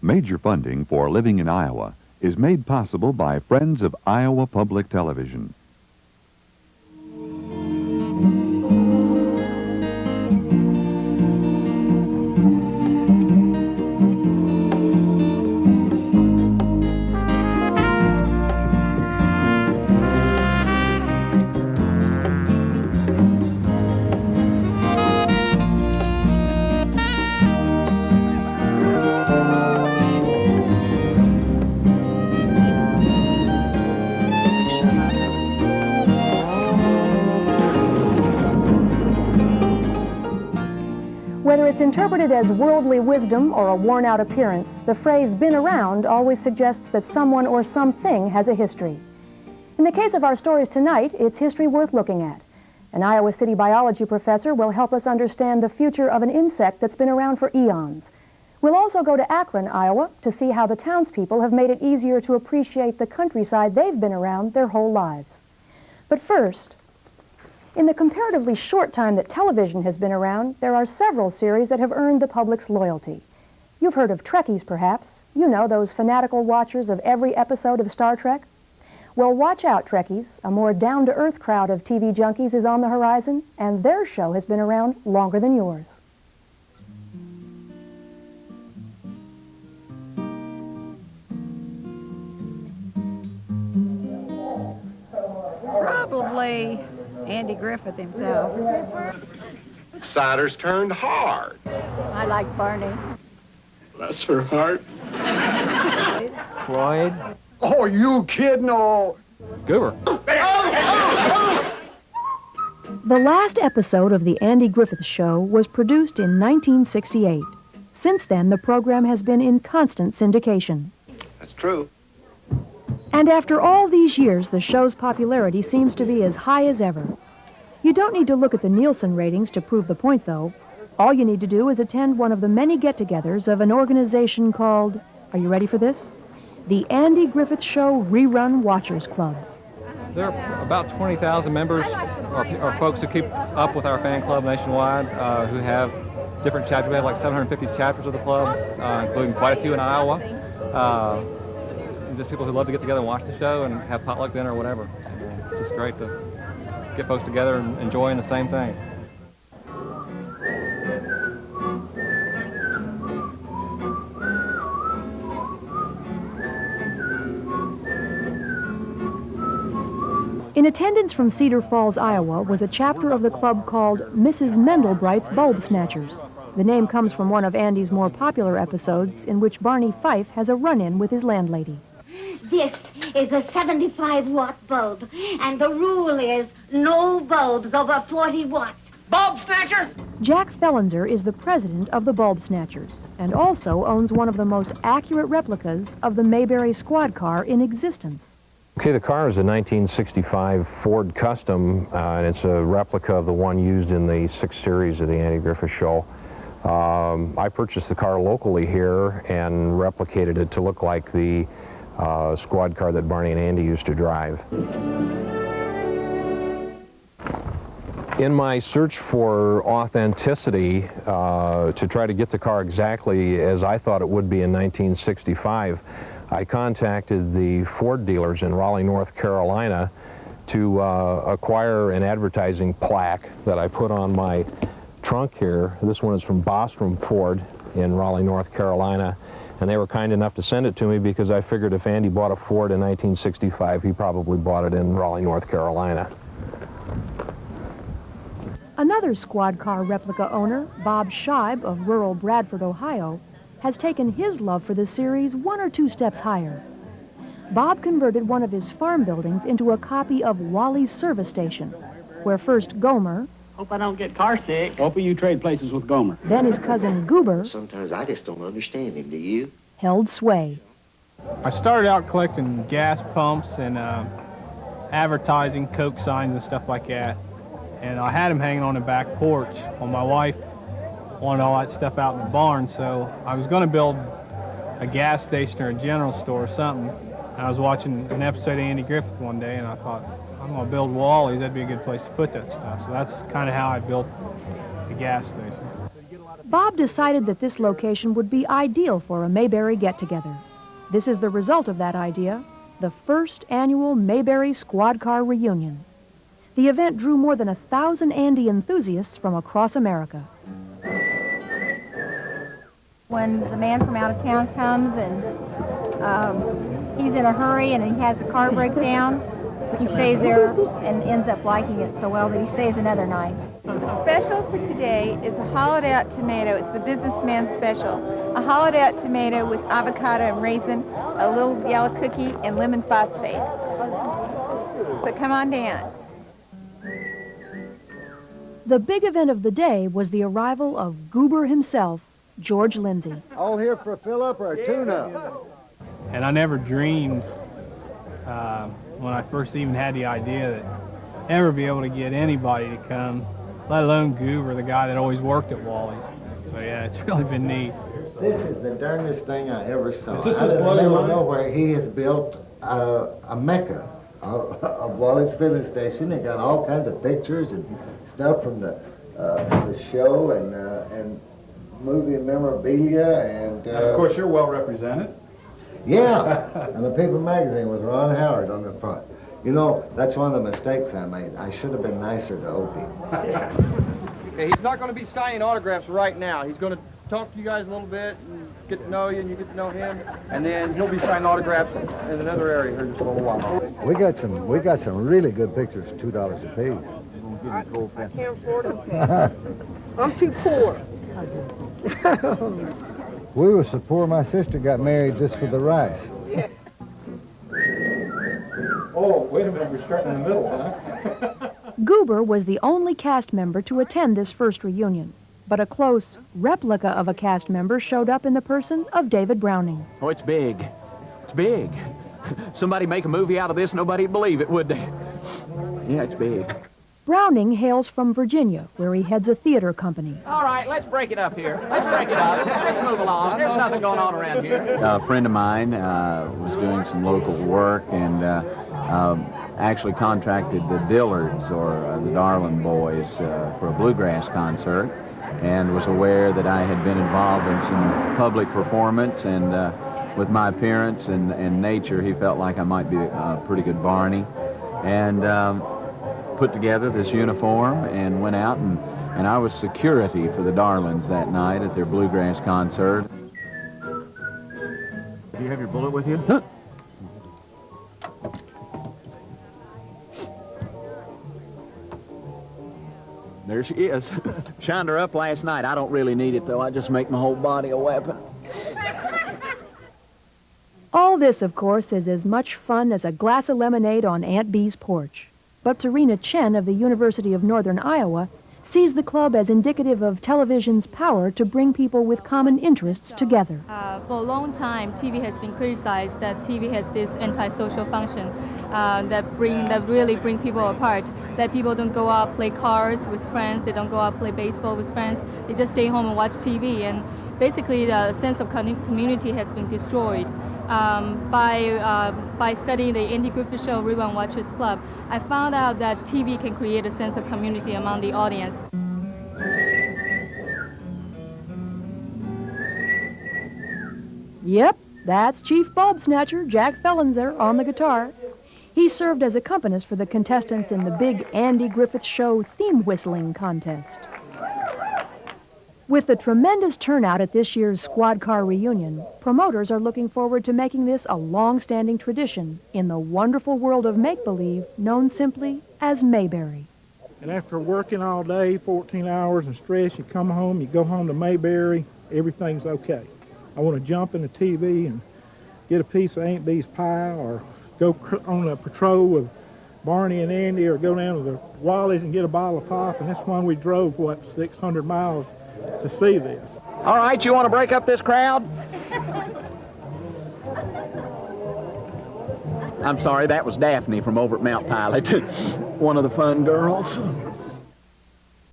Major funding for Living in Iowa is made possible by Friends of Iowa Public Television. Whether it's interpreted as worldly wisdom or a worn-out appearance, the phrase "been around" always suggests that someone or something has a history. In the case of our stories tonight, it's history worth looking at. An Iowa City biology professor will help us understand the future of an insect that's been around for eons. We'll also go to Akron, Iowa, to see how the townspeople have made it easier to appreciate the countryside they've been around their whole lives. But first, in the comparatively short time that television has been around, there are several series that have earned the public's loyalty. You've heard of Trekkies, perhaps. You know, those fanatical watchers of every episode of Star Trek. Well, watch out, Trekkies. A more down-to-earth crowd of TV junkies is on the horizon, and their show has been around longer than yours. Probably Andy Griffith himself. Cider's turned hard. I like Barney. Bless her heart. Floyd. Oh, you kidding? Oh. Goober. The last episode of The Andy Griffith Show was produced in 1968. Since then, the program has been in constant syndication. That's true. And after all these years, the show's popularity seems to be as high as ever. You don't need to look at the Nielsen ratings to prove the point, though. All you need to do is attend one of the many get-togethers of an organization called, are you ready for this? The Andy Griffith Show Rerun Watchers Club. There are about 20,000 members, or folks who keep up with our fan club nationwide, who have different chapters. We have like 750 chapters of the club, including quite a few in Iowa. And just people who love to get together and watch the show and have potluck dinner or whatever. It's just great to get folks together and enjoying the same thing. In attendance from Cedar Falls, Iowa, was a chapter of the club called Mrs. Mendelbright's Bulb Snatchers. The name comes from one of Andy's more popular episodes in which Barney Fife has a run-in with his landlady. This is a 75-watt bulb, and the rule is no bulbs over 40 watts. Bulb snatcher! Jack Fellenzer is the president of the Bulb Snatchers and also owns one of the most accurate replicas of the Mayberry squad car in existence. Okay, the car is a 1965 Ford Custom, and it's a replica of the one used in the 6th series of the Andy Griffith Show. I purchased the car locally here and replicated it to look like the squad car that Barney and Andy used to drive. In my search for authenticity, to try to get the car exactly as I thought it would be in 1965, I contacted the Ford dealers in Raleigh, North Carolina to acquire an advertising plaque that I put on my trunk here. This one is from Bostrom Ford in Raleigh, North Carolina, and they were kind enough to send it to me because I figured if Andy bought a Ford in 1965, he probably bought it in Raleigh, North Carolina. Another squad car replica owner, Bob Scheib of rural Bradford, Ohio, has taken his love for the series one or two steps higher. Bob converted one of his farm buildings into a copy of Wally's Service Station, where first Gomer, Hope I don't get car sick. Hope you trade places with Gomer. then his cousin Goober, Sometimes I just don't understand him, do you? held sway. I started out collecting gas pumps and advertising, Coke signs and stuff like that. And I had them hanging on the back porch while my wife wanted all that stuff out in the barn, so I was going to build a gas station or a general store or something. And I was watching an episode of Andy Griffith one day, and I thought, I'm going to build Wally's. That'd be a good place to put that stuff. So that's kind of how I built the gas station. Bob decided that this location would be ideal for a Mayberry get-together. This is the result of that idea, the first annual Mayberry Squad Car Reunion. The event drew more than 1,000 Andy enthusiasts from across America. When the man from out of town comes and he's in a hurry and he has a car breakdown, he stays there and ends up liking it so well that he stays another night. Special for today is a hollowed out tomato. It's the businessman special. A hollowed out tomato with avocado and raisin, a little yellow cookie, and lemon phosphate. So come on down. The big event of the day was the arrival of Goober himself, George Lindsay. All here for a fill-up or a tune-up? And I never dreamed when I first even had the idea that ever be able to get anybody to come, let alone Goober, the guy that always worked at Wally's. So yeah, it's really been neat. This is the darndest thing I ever saw. Is this Out his in the bloody middle of line? nowhere, he has built a mecca of Wally's filling station. They got all kinds of pictures and stuff from the show and movie memorabilia and of course you're well represented. Yeah, and the paper magazine with Ron Howard on the front. You know, that's one of the mistakes I made. I should have been nicer to Opie. Okay, he's not going to be signing autographs right now. He's going to talk to you guys a little bit and get to know you, and you get to know him, and then he'll be signing autographs in another area here in just a little while. We got some really good pictures, $2 a piece. I can't afford them. I'm too poor. We were so poor, my sister got married just for the rice. Yeah. Oh, wait a minute, we're starting in the middle, huh? Goober was the only cast member to attend this first reunion, but a close replica of a cast member showed up in the person of David Browning. Oh, it's big. It's big. Somebody make a movie out of this, nobody'd believe it, would they? Yeah, it's big. Browning hails from Virginia, where he heads a theater company. All right, let's break it up here. Let's break it up. Let's move along. There's nothing going on around here. A friend of mine was doing some local work and actually contracted the Dillards, or the Darlin Boys, for a bluegrass concert, and was aware that I had been involved in some public performance, and with my appearance and nature, he felt like I might be a pretty good Barney, and put together this uniform and went out, and I was security for the Darlins that night at their bluegrass concert. Do you have your bullet with you? There she is. Shined her up last night. I don't really need it, though. I just make my whole body a weapon. All this, of course, is as much fun as a glass of lemonade on Aunt Bee's porch. But Serena Chen of the University of Northern Iowa sees the club as indicative of television's power to bring people with common interests together. For a long time, TV has been criticized that TV has this antisocial function that really bring people apart. That people don't go out play cards with friends, they don't go out play baseball with friends, they just stay home and watch TV. And basically, the sense of community has been destroyed. By studying the Andy Griffith Show Rerun Watchers Club, I found out that TV can create a sense of community among the audience. Yep, that's Chief Bulb Snatcher Jack Fellenzer on the guitar. He served as accompanist for the contestants in the big Andy Griffith Show theme whistling contest. With the tremendous turnout at this year's Squad Car Reunion, promoters are looking forward to making this a long-standing tradition in the wonderful world of make-believe known simply as Mayberry. And after working all day, 14 hours and stress, you come home, you go home to Mayberry, everything's okay. I want to jump in the TV and get a piece of Aunt Bee's pie, or go on a patrol with Barney and Andy, or go down to the Wally's and get a bottle of pop, and that's why we drove, 600 miles to see this. All right, you want to break up this crowd? I'm sorry, that was Daphne from over at Mount Pilot, one of the fun girls.